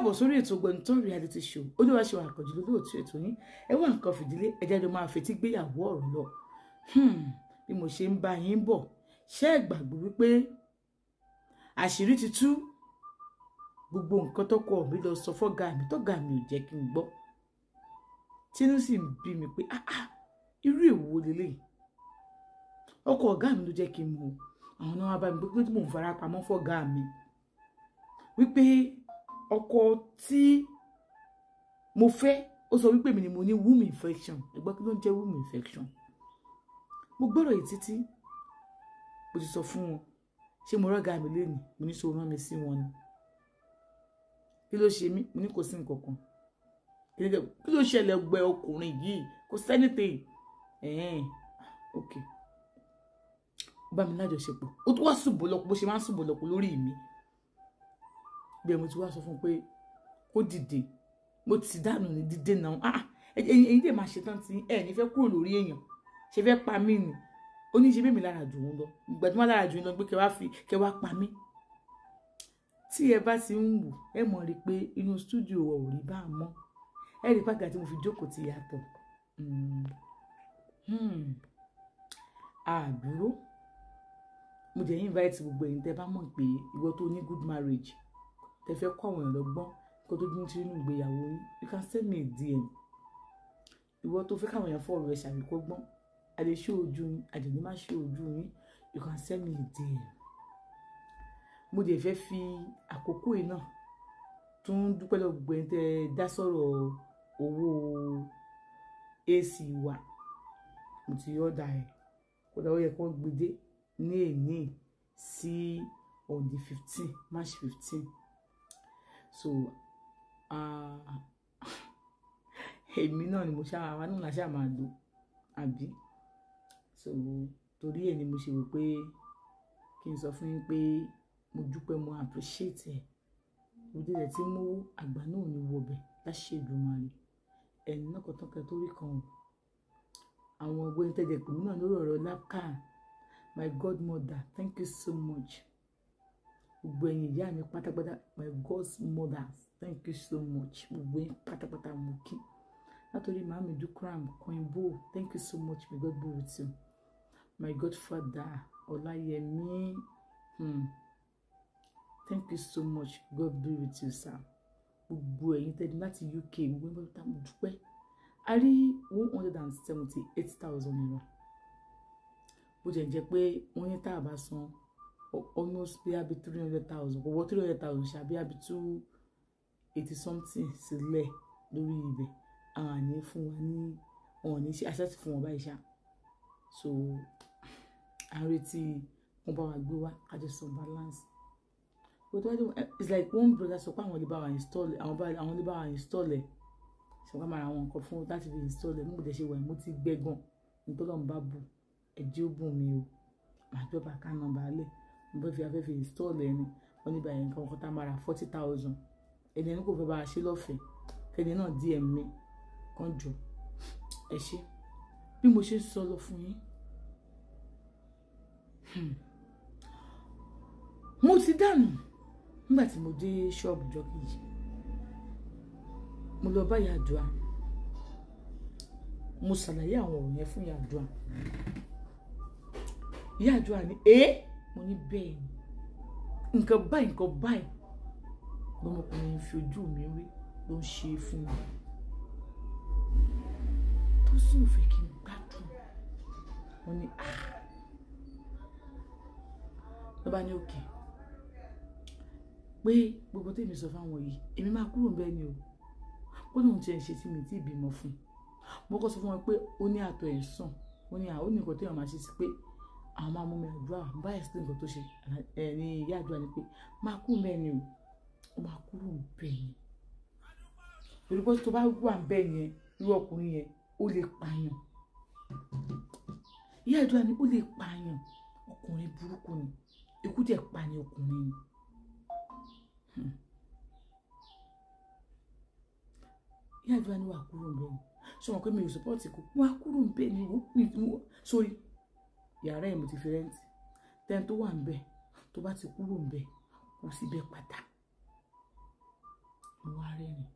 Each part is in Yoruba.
káàbọ̀ sórí ètò Ògbóǹtọ́ reality show Olúwaṣeun Àkànjí lólóòtú ètò yín ẹ wá nǹkan fìdílé ẹ jẹ́ jọ máa fetí gbéyàwó ọ̀rọ̀ lọ bí mo ṣe ń bá yín bọ̀ ṣé ẹ gbàgbé wípé àṣírí ti tú gbogbo nǹkan tọ́kọ mi lọ sọ fọ́gá mi tọ́gá mi ò jẹ́ kí n gbọ́ tínú sì ń bí mi pé irú èwo lélẹ́yìí ọkọ ọ̀gá mi ló jẹ́ kí n mọ̀ àwọn náà wá bá mi pé tí mò ń fara pamọ́ fọ́gá mi wípé ọkọ tí mo fẹ́ ó sọ wípé mi ni mo ní womb infection ẹgbẹ́ kí ló ń jẹ́ womb infection mo gbọ́dọ̀ yìí títí mo ti sọ fún wọn ṣé mo rọ́gà mi lẹ́nu mo ní so rán mi sí wọn ni kí ló ṣe mí mo ní kò sí nǹkan kan kí ló ṣẹlẹ̀ gbẹ ọkùnrin yìí kò sẹ́nìtẹ̀ ok bá mi lájọṣepọ̀ ó tún wá ṣùbọ̀lọpọ̀ bó ṣe máa ń ṣùbọ̀lọpọ̀ lórí mi bí mo ti wá sọ fún pé kó dìde mo ti dànù ní dídé náà ẹ̀yin dè máa ṣetán tí ẹ ní fẹ́ kúrò lórí èèyàn ṣe fẹ́ pa mí ni ó ní ṣe bẹ́ẹ̀ mi lára jù ú lọ ìgbà tí wọ́n lára jù ú lọ pé kẹ wá pa mí tí ẹ bá ti ń wù ẹ mọ̀ rí pé inú stúdíò ò rí bá a mọ́ ẹ rí pàgà tí mo fi jókòó ti yàtọ̀ àdúró mo jẹ́ invite gbogbo ẹ̀yin tẹ́ bá mọ̀ pé ìwọ tó ní good marriage tẹ́ fẹ́ kọ́ àwọn èèyàn lọ́gbọ́n kó tó dín nínú ìgbéyàwó yín you can send me a DM ìwọ tó fẹ́ káwọn èèyàn fọ̀rọ̀ ẹ̀ ṣàríkọ́gbọ́n a lè ṣe ojú yín a lè ní má ṣe ojú yín you can send me a DM mo dẹ̀ fẹ́ fi àkókò yìí náà tún dúpẹ́ lọ gbogbo ẹ̀yin tẹ́ dá sọ̀rọ̀ owó AC wa mo ti ọ̀dà ẹ̀ kódà ó yẹ kó gbede ní èní sí on the 15 March 15 so èmi náà ni mo ṣáà wá náà ṣáà máa lò àbí so torí ẹ̀ ni mo ṣe wò pé kí n sọ fún yín pé mo dúpẹ́ mo appreciate ẹ̀ òde rẹ̀ tí mo àgbà náà ní wọbẹ̀ láṣẹ Èdùmàrè ẹ̀yìn náà kọ̀tọ́kẹ́ tó rí kan àwọn ọgbọ́n ìtẹ́jẹ̀ pẹ̀lú náà lórí ọ̀rọ̀ lápká my godmother thank you so much gbogbo ẹ̀yin ìyá mi pátápátá my godmother thank you so much gbogbo ẹ̀yin pátápátá mo kí látòrí màámi dukram Queen Bo thank you so much may God be with you my godfather Ọláyẹmí thank you so much God be with you sir gbogbo ẹ̀yin tẹ́lẹ̀ láti UK gbogbo ẹ̀yin pátápátá mo dúpẹ́ a rí 178,000 naira bó jẹ́ pé wọ́n ní tá a bá san almost bí abi 300,000 owó 300,000 ṣàbí abi 280 something sílẹ̀ lórí ibẹ̀ àwọn àní fún wa ní wọn ní ṣe access fún wọn báyìí ṣá so à ń retí wọn bá wa gbé wá kájọ san balance but it's like one brother sọ pé àwọn lè bá wa install àwọn lè bá wa install ẹ̀ ṣùgbọ́n màá ra àwọn nǹkan fún láti fi install ẹ̀ nígbà tí ṣe wà mo ti gbẹ́gàn nítorí ọ̀n bá bù ẹ̀jẹ̀ ó bùn mi o màá jọba ká nọ́mbà alẹ́ mo fẹ́ fi afẹ́fẹ́ install ẹ̀ ni wọ́n ní báyìí nǹkan tá a máa ra 40,000 ẹni kò fẹ́ bá a ṣe lọ́fẹ̀ẹ́ kẹ́ni náà DM mi kàn jọ ẹ ṣe bí mo ṣe ń sọ lọ fún yín mo ti dànù nígbà tí mo dé ṣọ́ọ̀bù jọ kejì mo lọ bá Ìyáàdúà mo ṣàlàyé àwọn ọ̀rọ̀ yẹn fún Ìyáàdúà Ìyáàdúà ní mo ní bẹ́ẹ̀ ni nǹkan báyìí lọmọkùnrin fi ojú mi rí ló ń ṣe fún mi tó sì ń fẹ́ kí n gbádùn wọn ní ló bá ní òkè pé gbogbo tèmi sọ fáwọn yìí èmi máa kúrò bẹ́ẹ̀ ni o ó lóun ti ẹ̀ ṣe tí mi ti bímọ fún mo kọ́ sọ fún wọn pé ó ní àtọ̀ ẹ̀ sàn ó ní nǹkan téèyàn máa ṣe sí pé àwọn máa mú mi àdúrà báyìí sí nǹkan tó ṣe ní Ìyáàdúà ni pé máa kúrò bẹ́ẹ̀ ni o ó máa kúrò bẹ́ẹ̀ ni torí pé tó bá wà bẹ́ẹ̀ yẹn irú ọkùnrin yẹn ó lè pààyàn Ìyáàdúà ni ó lè pààyàn ọkùnrin burúkú ni ikú dẹ̀ pa ni ọkùnrin ni Ìyáàdúà ni wà kúrò bẹ́ẹ̀ ni ṣé wọn pé mi ò support kó wà kúrò bẹ́ẹ̀ ni sórí yàrá ẹ̀ mo ti fi rẹ́ǹtì tẹ́ni tó wà ń bẹ̀ tó bá ti kúrò ń bẹ̀ kò sí bẹ́ẹ̀ padà mo wá rẹ́rìn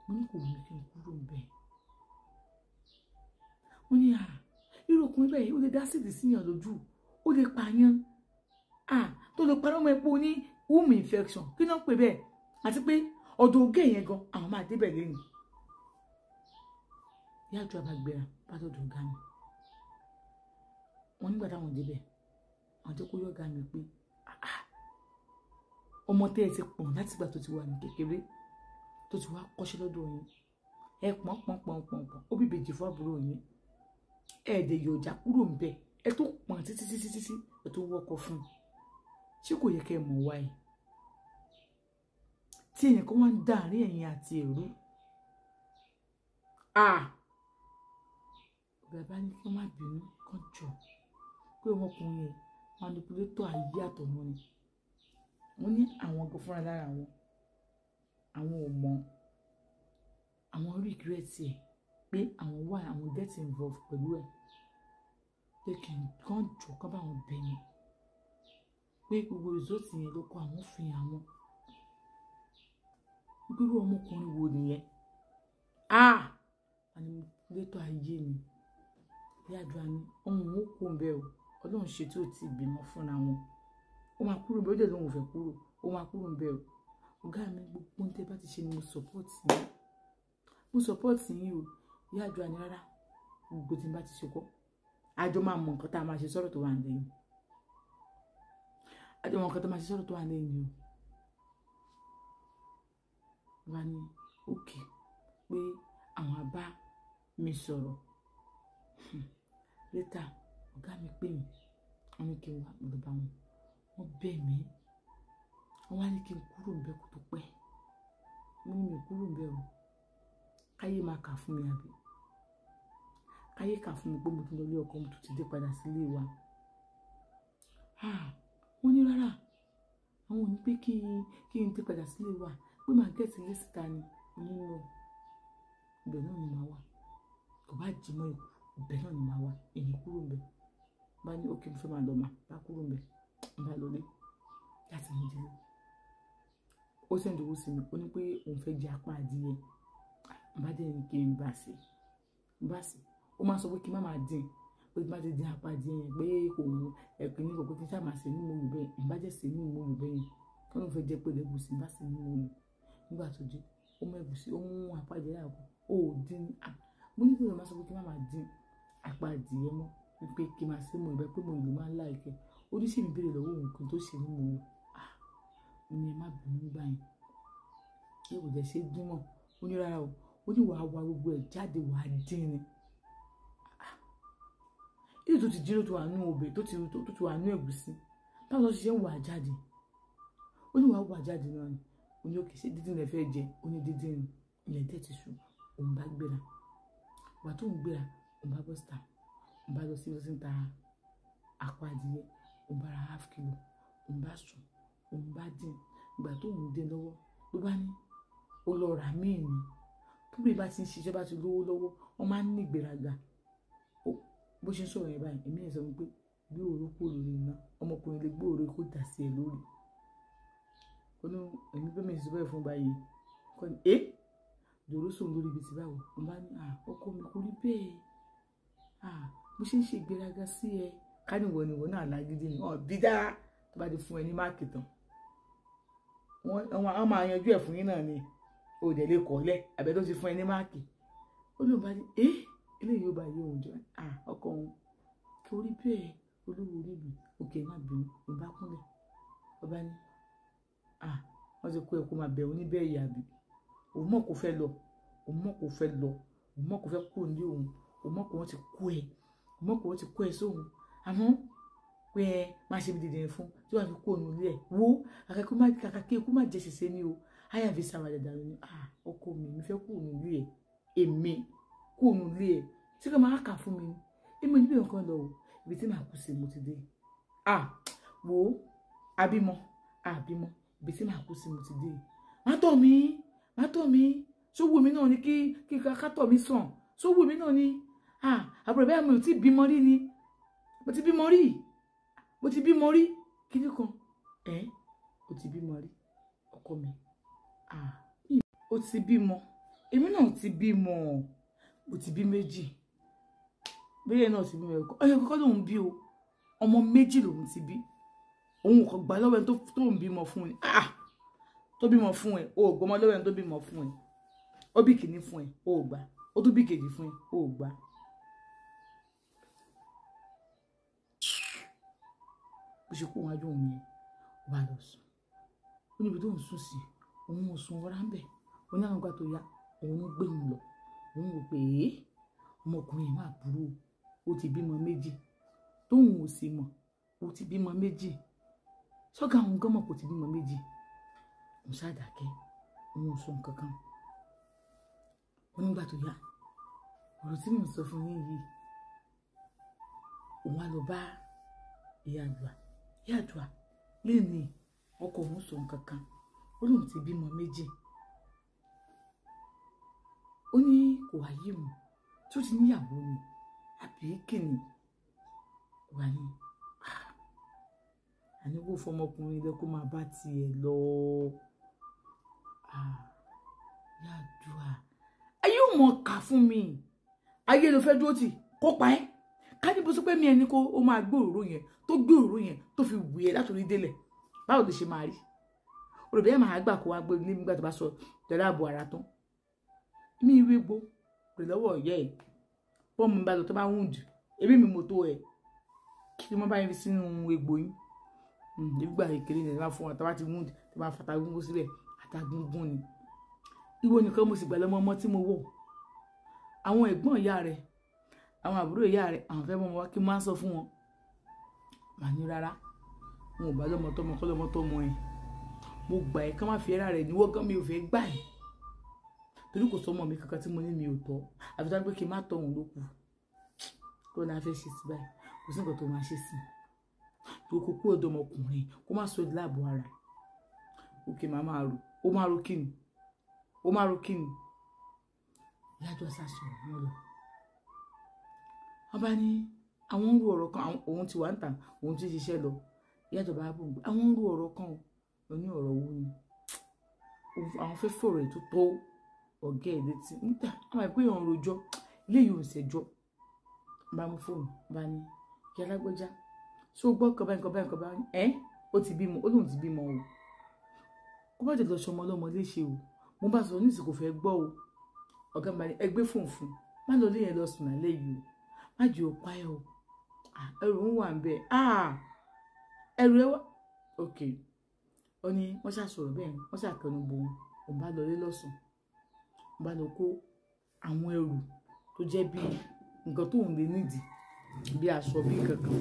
mo ní kò wù mí kí n kúrò ńbẹ̀ mo ní irú ọkùnrin bẹ́ẹ̀ ó lè dá sídìí síyàn lójú ó lè pààyàn tó lè parọ́ ọmọ epo ní womb infection kí náà pè bẹ́ẹ̀ àti pé ọ̀dọ̀ ògé yẹn gan àwọn máa débẹ̀ lẹ́yìn ìyá àjọ àbàgbéra bá dọ̀dọ̀ ọ̀gá mi wọ́n nígbà táwọn débẹ̀ àwọn tó kó yọ̀gá mi pé ọmọ tẹ́ ẹ ti pọ̀n láti ìgbà tó ti wà ní kékeré tó ti wá kọ́ṣẹ́ lọ́dọ̀ yín ẹ pọ̀n ó bí ìbejì fún àbúrò yín ẹ̀ẹ́dẹ̀ yọjà kúrò ń bẹ̀ ẹ tó pọ̀n títí ẹ tó wọ́kọ̀ fún un ṣé kò yẹ kẹ́ ẹ mọ̀ wáyé tí èèyàn kan wá ń dá àárín ẹ̀yin àti èrú bàbá ní kí wọ́n má bínú kán jọ pé ọmọkùnrin yẹn manipulator ayé àtọ̀nà ni wọ́n ní àwọn ọgọ́ fúnra lára àwọn ò mọ àwọn regret ẹ̀ pé àwọn get involved pẹ̀lú ẹ̀ pé kí n kán jọ kán bá wọn bẹ̀ yẹn pé gbogbo result yẹn ló kọ àwọn fi àwọn gbúrú ọmọkùnrin wo nìyẹn manipulator ayé ni bí àdúrà ní ohun ó kó ń bẹ o ọlọ́run ṣe tí ó ti bímọ fúnra wọn ó máa kúrò bẹ́ẹ̀ ó dẹ̀ lóun ò fẹ́ kúrò ó máa kúrò ń bẹ o ọ̀gá mi gbogbo ń tẹ́ bá ti ṣe ni mo support yín o bí àdúrà ní rárá gbogbo tí n bá ti ṣe kọ́ àjọ máa mọ nǹkan tá a máa ṣe sọ̀rọ̀ tó wà lẹ́yìn àjọ mọ nǹkan tó máa ṣe sọ̀rọ̀ tó wà lẹ́yìn o wá ní òkè pé àwọn àbá mi sọ̀rọ̀ létà ọ̀gá mi pè mí wọ́n ní kí n wá lọ bá wọn wọ́n bẹ̀ mí wọ́n wá ní kí n kúrò ń bẹ̀ kó tó pẹ́ mo ní mi kúrò ń bẹ̀ o káyé máa kà fún mi àbí káyé kà fún mi pé mo tún lọ ilé ọkọ mo tún ti dé padà sílé wa wọ́n ní rárá àwọn ò ní pé kí n dé padà sílé wa pé màá gẹ̀ẹ́sì lé síta ni nínú ibẹ̀ náà ni màá wà kò bá jí mọ́ ikú ibẹ̀ náà ni màá wà èyí kúrò ń bẹ̀ bá ní òkè mo fẹ́ máa lọ mà bá kúrò ń bẹ̀ ń bá lọlé láti mú délé ó sẹ́ńdì owó sí mi ó ní pé òun fẹ́ jẹ apá adìyẹ bá dé ní kí n bá sí ó máa sọ pé kí n má máa dín pé tí bá ti dín apá adìyẹ yẹn pé kò mú ẹ̀kọ́ ní kòkó tí sáà máa ṣe ní mo lù bẹ́ẹ̀ ìbá jẹ́ sí ní mo lù bẹ́ẹ̀ yẹn kí wọ́n fẹ́ jẹ́ pé lẹ́gùsì bá sì ní mo lù nígbà tó dé ó mú ẹ̀gúsí ó mú apá adìyẹ àpò ó dín mo ní pé òun máa sọ pé kí n má máa dín apá adìyẹ mọ́ wípé kí n máa ṣe mo ìbẹ́ pé mo ìlú máa ń láìkẹ́ oníṣẹ́ mi béèrè lọ́wọ́ òun kan tó ṣe ní mo lù mo ní ẹ má bínú gbà yẹn kí ẹ kò jẹ́ ṣe dín mọ́ ó ní rárá o ó ní wàá wa gbogbo ẹ̀ jáde wàá dín ni ilé tó ti dín ló ti wà nú ọbẹ̀ tó ti wà nú ẹ̀gúsí báwo ló ṣe ń wà jáde ó ní wàá wà jáde náà ni ó ní òkè ṣé dídín lẹ fẹ́ jẹ ó ní dídín ilẹ̀ tẹ̀ ti sùn òun bá gbéra wà tó ń gbéra òun bá bọ́ síta òun bá lọ sí lọ sí ń ta àpò adìyẹ òun bá ra half kilo òun bá sùn òun bá dín ìgbà tó ń dín lọ́wọ́ ló bá ní ó lọ rà míì ni tóbi bá ti ń ṣiṣẹ́ bá ti lówó lọ́wọ́ wọ́n máa ń ní ìgbéraga bó ṣe ń sọ̀rọ̀ yẹn báyìí èmi yẹn sọ pé bí òru kò lórí iná ọmọkùnrin lè gbé òru kó dà sí ẹ lórí ó ní èmi pé mi sì bẹ́ẹ̀ fún báyìí kọ́ ni dòró sòun lórí ibi tí báwo mo bá ní ọkọ mi kò rí bẹ́ẹ̀ bó ṣe ń ṣe ìgbéraga sí ẹ káníwọ̀ ni wọ́n náà lágídí ni bí dáa tó bá ti fún ẹ ní máàkì tán wọ́n máa yanjú ẹ̀ fún yín náà ni o dẹ̀ lè kọ́lẹ̀ àbẹ́ tó ti fún ẹ ní máàkì ó lóun bá ní eléyìí ó bá yé òun jọ ọkọ òun kí orí bẹ́ẹ̀ olówó orí mi òkè má bínú ló bá kúnlẹ̀ ọba ní wọ́n ti kó ẹ kó máa bẹ̀ oníbẹ̀rẹ̀ yàbí òun mọ̀ kó fẹ́ lọ òun mọ̀ kó fẹ́ kúrò ní òun òun mọ̀ kó wọ́n ti kó ẹ òun mọ̀ kó wọ́n ti kó ẹ sóhun àmọ́ pé ẹ má ṣe bí dìde fún tí wọ́n fi kó òun lé ẹ̀ wo kàkà kí ikú má jẹ ṣẹṣẹ ní o àyà fi sáwà dàda ní ọkọ mi fẹ́ kó òun lé ẹ̀ èmi kó òun lé ẹ̀ tí kò máa kà fún mi èmi ò níbi nǹkan lọ o ibi tí màá kú sí mo ti dé wo àbímọ ibi tí màá kú sí mo ti dé má tọ̀ mí sówó mi náà ni kí kátọ̀ mi sàn sówó mi náà ni àbúrò bẹ́ẹ̀ mi ò tí bímọ rí ni mo ti bímọ rí kíní kan ó ti bímọ rí ọkọ mi ó ti bímọ èmi náà ti bímọ ó ti bí méjì bẹ́ẹ̀ náà ti bímọ ẹ̀kọ́ lòun bí o ọmọ méjì lòun ti bí òun kò gbà lọ́wọ́ ẹni tó ń bímọ fún ẹ tó bímọ fún ẹ o ò gbọmọ lọ́wọ́ ẹni tó bímọ fún ẹ ó bí kìíní fún ẹ o ò gbà ó tún bí kejì fún ẹ o ò gbà. bó ṣe kó wájú òun yẹn wà lọ sùn ó níbi tó ń sùn sí òun ò sùn ọ̀rá ń bẹ̀ ó ní àwọn ìgbà tó yá òun gbé òun lọ òun wò pé ọmọkùnrin máa burú ó ti bímọ méjì tóun ò sì mọ̀ ó ti bímọ méjì sọ́gà àwọn gọ́mọ̀ kò ti bímọ méjì òun ṣàdàkẹ́ òun ò sọ nǹkan kan ó nígbà tó yá ọ̀rọ̀ tí mò ń sọ fún yín yìí òun á lọ bá ìyá àdúrà lẹ́ni ọkọ òun sọ nǹkan kan ó lóun ti bímọ méjì ó ní kò wáyé mu tí ó ti níyàwó ni àbí kìnnì wà ní àníwò fọmọkùnrin ilé kó máa bá tiẹ̀ lọ ìyá àdúrà ayé ò mọ̀ ká fún mi ayé ló fẹ́ dúró tì kó pa ẹ́ ká ní bó sọ pé mi ẹni kó o máa gbé òróró yẹn tó gbé òróró yẹn tó fi wù ẹ́ látòrí délẹ̀ báwo lè ṣe máa rí olùbẹ̀ yẹn máa gbà kó wá gbé ilé nígbà tó bá sọ jọlá àbò ara tán mi ìwé gbó rè lọ́wọ́ ìyá ẹ̀ wọ́n mú bá lọ tó bá wùn jù ebi mi mo tó ẹ̀ kí wọ́n bá yẹn fi sínú egbò yín nígbà ìkéré ni wọ́n fún wọn tó bá ti wùn jù tó bá fata gúngún síbẹ̀ àtàgúngún ni ìwọ nìkan mo sì gbà lọ́mọ ọmọ tí mo wọ̀ àwọn ẹ̀gbọ́n ìyá rẹ̀ àwọn àbúrò ìyá rẹ̀ àwọn fẹ́ mọ́ wá kí n máa sọ fún wọn màá ní rárá wọn ò bá lọ́mọ tọ́mọ kọ́ lọ́mọ tọ́mọ ẹ̀ mo gbà ẹ̀ ká má fi ẹ̀rá rẹ̀ níwọ́ gan mi ò fẹ́ gbà ẹ̀ torí kò sọmọ mi kankan tí mo ní mi ò tọ́ àfi tá pé kí n má tọ́ òun ló kù tó náà fẹ́ ṣe sí báyìí kò sí nǹkan tó máa ṣe sí tó kó kúrò dọmọkùnrin kó má sọ ìdíláàbò ara ẹ̀ òkè máa rò ó má ro kíni ó má ro kíni ìyájọ́ sàṣọ̀rọ̀ wọn lọ wọ́n bá ní àwọn ń ru ọ̀rọ̀ kan òun ti wà ń tà òun ti ṣiṣẹ́ lọ ìyájọ́ bá bò ń gbé àwọn ń ru ọ̀rọ̀ kan ò ní ọ̀rọ̀ wo ni àwọn fẹ́ fọ̀rọ̀ ètò tó ọ̀gá ẹ̀ létí níta àwọn àìpé ìhàn rojọ́ ilé yìí ò ṣẹjọ́ bá mú fóònù bá ní kí alágbèjà ṣó gbọ́ nǹkan báyìí ẹ́ ó ti bímọ ó lóun ti bímọ o kó bá tètè lọ ṣọmọ ọlọ́mọ léṣe o mo bá sọ ní ìsìnkú fẹ́ gbọ́ o ọ̀gá mi bá ní ẹgbẹ́ fóònù fún má lọ lé yẹn lọ sùn lálẹ́ yìí o má jẹ́ òpá ẹ o ẹrù ń wà ń bẹ ẹrù ẹ wá ok ó ní wọ́n ṣàṣọ̀rọ̀ bẹ́ẹ̀ wọ́n ṣàkẹnu bo òun bá lọ lé lọ́sùn òun bá lọ kó àwọn ẹrù tó jẹ́ bí nǹkan tó ń lè nídìí bí aṣọ bí kankan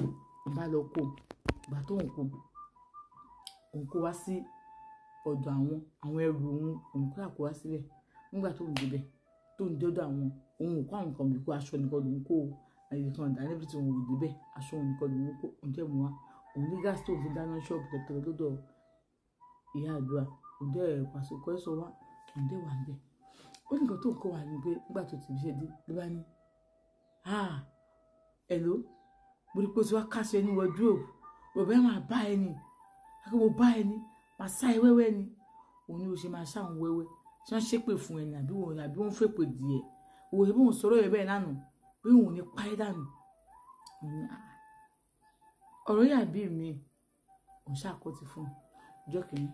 òun bá lọ kó ìgbà tó ń kó òun kó wá sí ọ̀dọ̀ àwọn ẹrù òun kó àkó wá síbẹ̀ nígbà tó ń débẹ̀ tó ń dọ́dọ̀ àwọn òun kó àwọn nǹkan bí kó aṣọ nìkan lòun kó àyè kan dání bí tí òun ò débẹ̀ aṣọ òun nìkan lòun kó òun jẹ́ mu wá òun ní gáàsì tó fi dáná ṣọ́ọ̀bù tẹ̀tẹ̀rẹ̀ lọ́dọ̀ ìyá àdúrà òun dẹ́ pàṣẹkọ́ ẹ̀sọ́ wá òun dẹ́ wà ń bẹ̀ ó ní nǹkan tó ń kọ́ wà ní pé nígbà tó ti ṣe dé ló bá ní ẹ̀ló mo rí pé ó ti wá káṣọ ẹni wardrobe bàbá ẹ̀ máa bá ẹni akẹ́ mo bá ẹni máa sá ẹ wẹ́wẹ́ ni òun ni ó ṣe máa ṣáwọn wẹ́wẹ́ ṣé wọ́n ṣépè fún ẹni àbí wọ́n fèpè díẹ̀ òwò ìbí òun sọ̀rọ̀ ẹ̀ bẹ́ẹ̀ lánàá pé òun ní páyé dànù ọ̀rọ̀ yà bí mi òun ṣàkóso fún ọjọ́ kìíní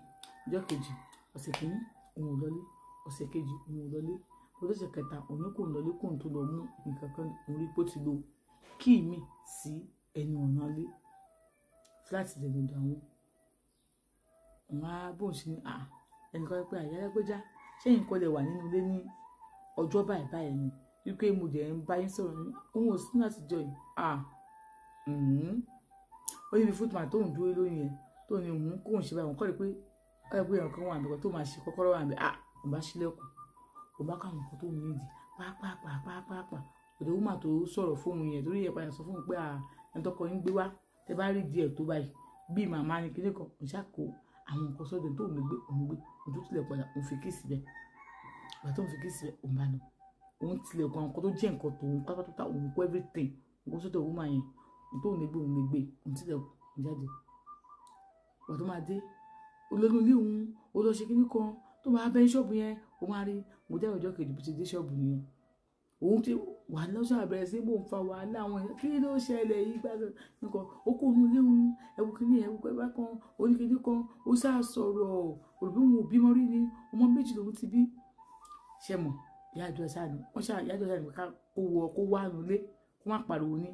ọjọ́ kejì ọ̀sẹ̀ kìíní òun ò lọlé ọ̀sẹ̀ kejì òun ò lọlé ọlọ́sẹ̀ kẹta òun kò lọlé kóun tó lọ mú nǹkan kan òun rí pé ó ti lo kíì mi sí ẹnu ọ̀nà lé fúláàtì lẹ́gbẹ̀dọ̀ àwọn òun á bóun ṣe ní ẹnìkan pé àyálágbéjá ṣẹ́yìn kọ́ lè wà nínú ilé ní ọjọ́ báyìí ni wípé mo jẹ́ ń bá yín sọ̀rọ̀ ní òun ò sí láti jọ yìí ó níbi fútùmá tóun dúró lóyún yẹn tó ní òun kóun ṣe báyìí òun kọ́ rí pé ẹgbẹ́ yẹn kan wà níbẹ̀ tó máa ṣe kọ́kọ́rọ́ wà níbẹ̀ òun bá ṣílẹ̀kùn òun bá káwọn nǹkan tó ń nídìí pàápàá ọ̀dọ̀ wúmà tó sọ̀rọ̀ fóun yẹn torí yẹn padà sọ fóun pé ẹni tọkọ yín gbé wá tẹ bá rí díẹ̀ tó báyìí bíi màmá ni kíní kan òun ṣàkó àwọn nǹkan sọ́dọ̀ tó ń gbé òun tó tilẹ̀ padà òun fi kíìsì bẹ́ẹ̀ ìgbà tó ń fi kíìsì bẹ́ẹ̀ òun bá lọ òun tilẹ̀ kan nǹkan tó jẹ́ nǹkan tòun pátápátá òun kó everything òun sọ́dọ̀ wúmà yẹn òun tó ń lè gbé òun tilẹ̀ òun jáde ìgbà tó máa dé olórí ilé òun ó lọ ṣe kíní kan tó bá bẹ́ ṣọ́ọ̀bù yẹn ó máa rí mo dẹ́ ọjọ́ kejì bí ti dé ṣọ́ọ̀bù yẹn òun ti wà lọ́sọ̀ àbẹ̀rẹ̀ sí mò ń fa wàhálà àwọn èèyàn kí ló ṣẹlẹ̀ yìí gbàgbọ́ nǹkan ó kó òun léwu ẹ̀wù kìíní ẹ̀wù pẹ́pẹ́ kan oníkìíní kan ó sáà sọ̀rọ̀ òrùbí òun ò bímọ rí ni ọmọ méjì lòun ti bí ṣe mọ̀ ìyá àjọ sáà ni wọ́n ṣáà ìyá àjọ sáà ni ká kó wá nulẹ̀ kó má pariwo ní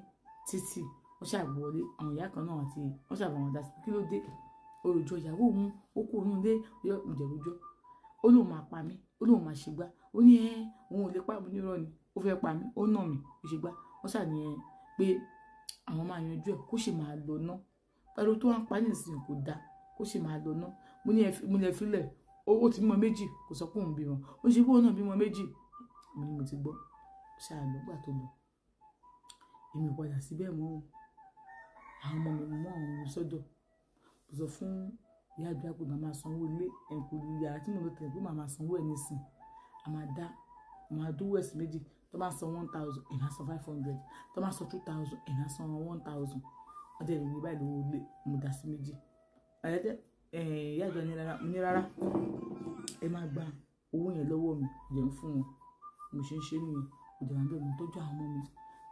títì wọ́n ṣáà wọlé àwọn ìyá kan náà àti wọ́n ṣáà bá wọn dá sí kí ló dé olùjọ ìyàwó òun ó kó òun lé ìjẹ̀rújọ́ ó lóun máa pa mí ó lóun máa ṣègbà ó ní òun ò lè pa mí nírọ́ ni ó fẹ́ pa mí ó nà mí ó ṣègbà wọ́n ṣáà ní pé àwọn máa yanjú ẹ̀ kó sì máa lọ ná pẹ̀lú tó wá ń pa ní ìsìn kò dáa kó sì máa lọ ná mo ní ẹ filẹ̀ ó ti bímọ méjì kò sọ pé òun bímọ ó ṣe bí òun náà bímọ méjì mo ní mo ti gbọ́ ṣáà lọ́gbà tó lọ èmi ò padà síbẹ̀ mọ́ àwọn ọmọ mi mọ́ àwọn ọmọ sọ́dọ̀ mo sọ fún ìyá àdúrà pé màmá sanwó ilé ẹ̀kọ́ yàrá tí mo lọ tẹ̀lé pé màmá sanwó ẹ̀ nísìn máa dúró ẹ̀sìn méjì tó bá san 1,000 ẹ̀yà san 500 tó bá san 2,000 ẹ̀yà san 1,000 ọdẹ ìlú ní báyìí lówó lé mo dá sí méjì àyẹ́dẹ́ ìyá àdúrà ní rárá ẹ máa gba owó yẹn lọ́wọ́ mi jẹ́ ń fún wọn mo ṣe ń ṣe nìyẹn òdì àwọn bẹ́ẹ̀ mo tọ́jú àwọn ọmọ mi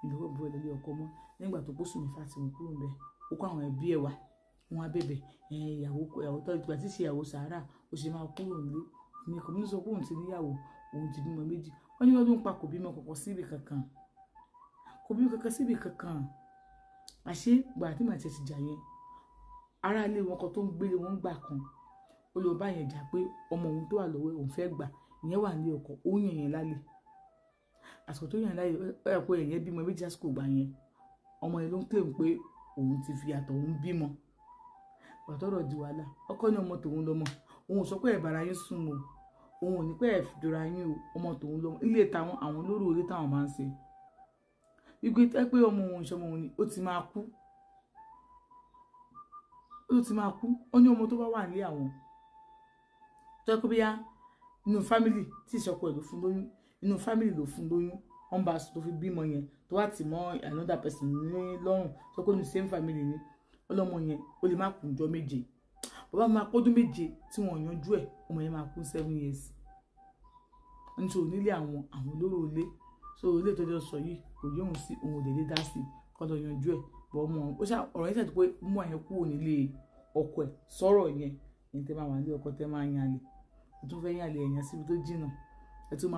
ìlú ọ̀bọ̀ ẹ̀ lórí ọkọ mọ́ nígbà tó pósù mi fàtí mo kúrò ńbẹ̀ ó kó àwọn ẹbí ẹ̀ wá wọn á bẹ̀bẹ̀ ìyàwó tó ìgbà tí ṣe ìyàwó sàárà ó ṣe máa kúrò nílé ní kò ní sọ pé òun ti níyàwó òun ti bímọ méjì wọ́n ní ọdún pa kò bímọ kankan síbi kankan àṣé gbà tí màá ti jà yẹn ará ilé wọn kan tó ń gbélé wọn gbà kan ó lọ bá yẹn jà pé ọmọ òun tó wà lọ́wọ́ òun fẹ́ gbà ìyẹn wà ní ọkọ ó yàn yẹn lálẹ́ àsìkò tó yàn láyé ó yẹ pé ẹ̀yẹn bímọ méjì àsìkò gbà yẹn ọmọ yẹn ló ń claim pé òun ti fi àtọ̀ òun bímọ pàtọ́rọ̀ di wàhálà ọkọ ní ọmọ tòun lọ́mọ òun sọ pé ẹ̀bàrà yín sùn mọ́ òun ò ní pẹ́ ẹ̀fìdúrà yín o ọmọ tòun lọ́mọ ilé táwọn àwọn lórí orí táwọn máa ń ṣe wípé tẹ́ pé ọmọ òun ìṣọmọ òun ni ó ti máa kú ó ní ọmọ tó bá wà nílé àwọn tó yẹ kó bí yá inú fámìlì tí ìṣọkọ ẹ̀ ló fún lóyún inú fámìlì ló fún lóyún wọ́n bá tó fi bímọ yẹn tó wà tì mọ́ another person ní lọ́rùn tó kó ní same family ni ọlọ́mọ yẹn ó lè má kú ọjọ́ méje bàbá máa pọ́dún méje tí wọ́n yanjú ẹ̀ ọmọ yẹn máa kú 7 years nítorí onílé àwọn olóró ilé so ilé ìtọ́jú sọ yìí kò yé òun sí òun ò lè dá sí kọ́ lọ yanjú ẹ̀ bọ́ ọmọ ó ṣá ọ̀rọ̀ yẹn ṣàtúpọ̀ pé mú àyẹn kúrò nílé ọkọ ẹ̀ sọ̀rọ̀ yẹn ní tẹ́ máa wà nílé ọkọ tẹ́ máa yan àlè ó tún fẹ́ yan àlè ẹ̀yàn síbi tó jìnnà ẹ tún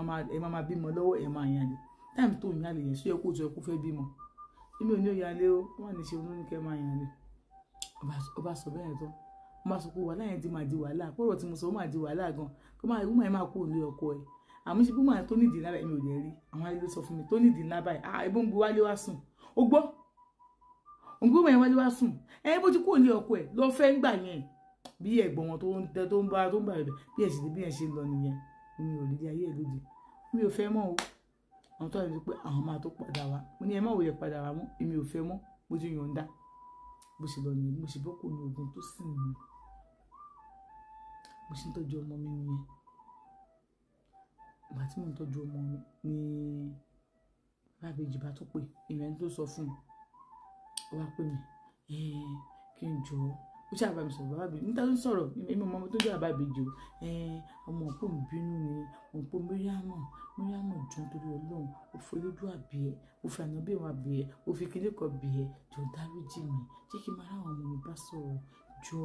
máa bímọ lọ́wọ́ ẹ̀ máa yan àlè táìmù tó yan àlè yẹn sọ yẹ kó tó yẹ kó fẹ́ bímọ èmi ò ní òye àlè ó wọ́n ní ṣe olóníkẹ́ máa yan àlè ó bá sọ bẹ́ẹ̀ tán wọ́n bá sọ pé wàhálà yẹn ti máa di wàhálà pọ̀rọ̀ tí mo sọ ó máa di wàhálà gan kó máa ìwúmọ̀ ẹ̀ máa kó òun lé ọkọ ẹ̀ àmọ́ ṣe bí wọ́n tó nídìí ńlá báyìí mi ò lè rí àwọn ayé ló sọ fún mi tó nídìí ńlá báyìí ẹbí ń bu wálé wá sùn ó gbọ́ òǹgbọ́n yẹn wálé wá sùn bó ti kó òun lé ọkọ ẹ̀ lọ fẹ́ ń gbà yẹn bí ẹ̀gbọ́n wọn tó ń bá rẹ̀ bí ẹ̀ ṣe lọ nìyẹn mi ò rí ayé ẹ̀ lóde mi ò fẹ́ mọ́ o àwọn tó àlejò pé àwọn máa tó padà wá mo ní ẹ má wòye padà wá mọ́ èmi ò fẹ́ mọ́ bó ti yọ̀ǹda bó ṣe lọ nìyẹn mo ṣe bọ́ kò ní oògùn tó sì nìyẹn mo ṣe ń tọ́jú ọmọ mi nìyẹn ìgbà tí mo ń tọ́jú ọmọ mi ní bàbá ìjìbá tó pè ìrìn tó sọ fún un ó wá pè mí kí n jọ ó ṣe àbá mi sọ̀rọ̀ bàbá mi níta tó ń sọ̀rọ̀ èmi ọmọ tó jẹ́ bàbá ìbejì o ọmọ òpó mi bínú ni òpó Míríàmù jọ torí Ọlọ́run ó fi olójú àbí ẹ ó fi ànábì wọn àbí ẹ ó fi kílé kan bí ẹ jọ dáríjì mi jẹ́ kí n máa ráwọn ọmọ mi bá sọ̀rọ̀ jọ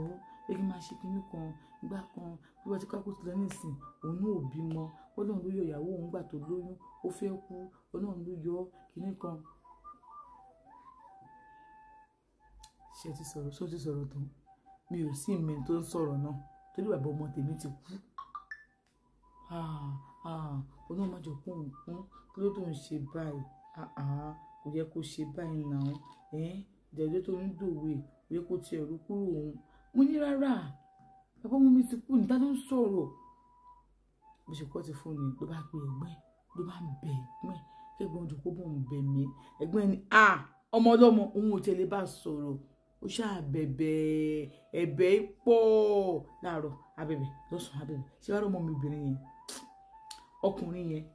jẹ́ kí n máa ṣe kíní kan ìgbà kan bí wọ́n ti ká kó ti lọ nísìn òun náà ò bímọ Ọlọ́run ló yọ ìyàwó òun gbà tó lóyún ó fẹ́ kú Ọlọ́run ló yọ kíní kan ṣe ti sọ̀rọ̀ tán mi ò sí ìmẹ̀ tó ń sọ̀rọ̀ náà torí bàbá ọmọ tèmi ti kú Ọlọ́run má jọ kún kí ló tó ń ṣe báyìí kò yẹ kó ṣe báyìí náà ìdẹ̀jọ́ tó ń dòwe kò yẹ kó tiẹ̀ rú kúrò òun mo ní rárá bàbá ọmọ mi ti kú níta tó ń sọ̀rọ̀ bó ṣe kọ́ ti fóònù ló bá pe ẹ̀gbọ́n ló bá ń bẹ ẹ̀gbọ́n kẹ́gbọ́n ojú kó bọ̀ ń bẹ mí ẹ̀gbọ́n ni ọmọ ọlọ́mọ òun ò tẹ̀lé bá sọ̀rọ̀ ó ṣáà bẹ̀bẹ̀ ẹ̀bẹ̀ pọ̀ láàárọ̀ abẹ̀bẹ̀ lọ́sàn-án abẹ̀bẹ̀ ṣé wàá rọ́mọ mi obìnrin yẹn ọkùnrin yẹn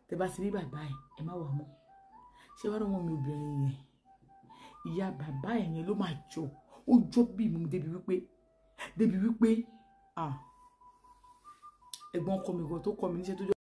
tẹ bá ti rí bàbá ẹ má wà mọ́ ṣé wàá rọ́mọ mi obìnrin yẹn ìyá bàbá ẹ̀ yẹn ló máa jọ ó jọ bí mi débi wípé ẹ̀gbọ́n ọkọ mi gan tó kọ́ mi níṣẹ́ tó jọ